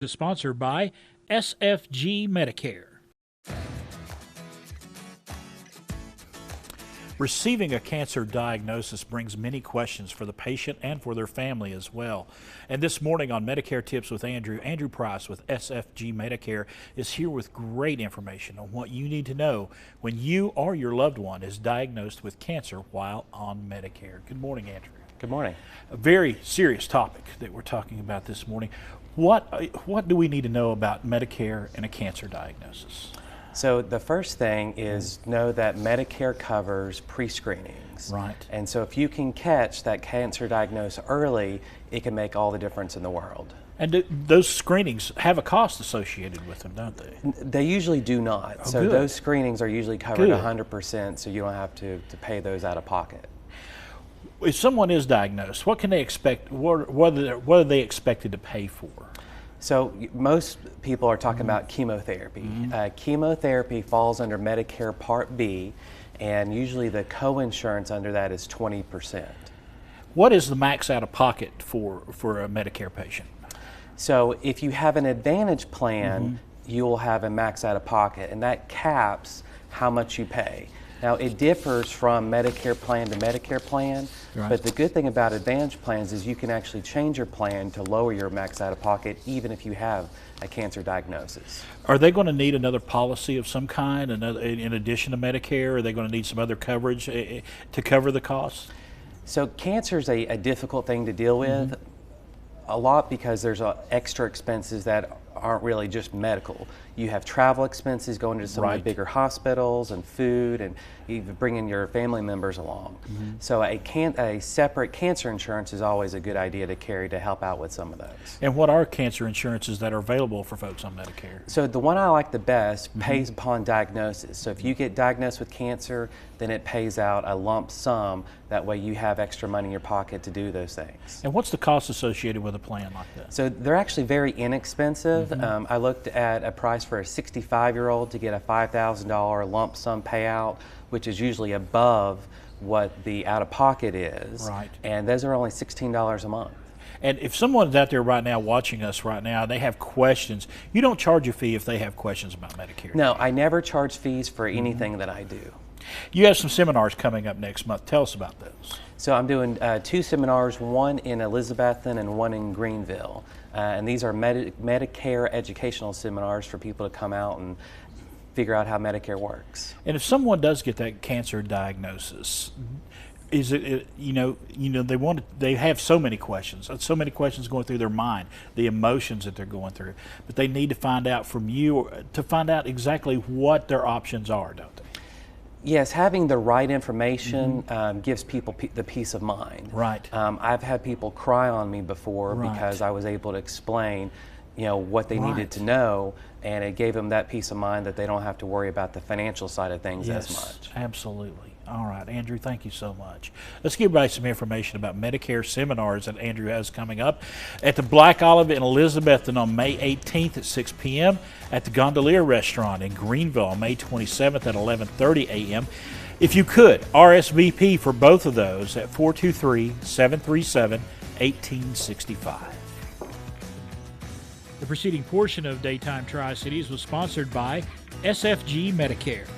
is sponsored by SFG Medicare. Receiving a cancer diagnosis brings many questions for the patient and for their family as well. And this morning on Medicare Tips with Andrew Price with SFG Medicare is here with great information on what you need to know when you or your loved one is diagnosed with cancer while on Medicare. Good morning, Andrew. Good morning. A very serious topic that we're talking about this morning. What do we need to know about Medicare and a cancer diagnosis? So the first thing is know that Medicare covers pre-screenings. Right. And so if you can catch that cancer diagnosis early, it can make all the difference in the world. And those screenings have a cost associated with them, don't they? They usually do not. Oh, so good. those screenings are usually covered Good. 100%, so you don't have to pay those out of pocket. If someone is diagnosed, what can they expect? What are they expected to pay for? So most people are talking about chemotherapy. Chemotherapy falls under Medicare Part B, and usually the co-insurance under that is 20%. What is the max out of pocket for a Medicare patient? So if you have an Advantage plan, you will have a max out of pocket, and that caps how much you pay. Now it differs from Medicare plan to Medicare plan, Right. but the good thing about Advantage plans is you can actually change your plan to lower your max out of pocket even if you have a cancer diagnosis. Are they going to need another policy of some kind, in addition to Medicare? Are they going to need some other coverage to cover the costs? So cancer is a difficult thing to deal with, a lot because there's extra expenses that aren't really just medical. You have travel expenses going to some of the bigger hospitals and food, and even bringing your family members along. So a separate cancer insurance is always a good idea to carry to help out with some of those. And what are cancer insurances that are available for folks on Medicare? So the one I like the best pays upon diagnosis. So if you get diagnosed with cancer, then it pays out a lump sum. That way you have extra money in your pocket to do those things. And what's the cost associated with a plan like that? So they're actually very inexpensive. I looked at a price for a 65-year-old to get a $5,000 lump sum payout, which is usually above what the out-of-pocket is. Right. And those are only $16 a month. And if someone's out there right now watching us right now, they have questions, you don't charge a fee if they have questions about Medicare. No, I never charge fees for anything that I do. You have some seminars coming up next month. Tell us about those. So I'm doing 2 seminars, one in Elizabethton and one in Greenville. And these are Medicare educational seminars for people to come out and figure out how Medicare works. And if someone does get that cancer diagnosis, is it they have so many questions going through their mind, the emotions that they're going through, but they need to find out from you to find out exactly what their options are, don't they? Yes, having the right information gives people the peace of mind. Right. I've had people cry on me before Right. because I was able to explain, what they needed to know, and it gave them that peace of mind that they don't have to worry about the financial side of things as much. Absolutely. All right, Andrew, thank you so much. Let's give everybody some information about Medicare seminars that Andrew has coming up at the Black Olive in Elizabethton on May 18th at 6 p.m., at the Gondolier Restaurant in Greenville on May 27th at 11:30 a.m. If you could, RSVP for both of those at 423-737-1865. The preceding portion of Daytime Tri-Cities was sponsored by SFG Medicare.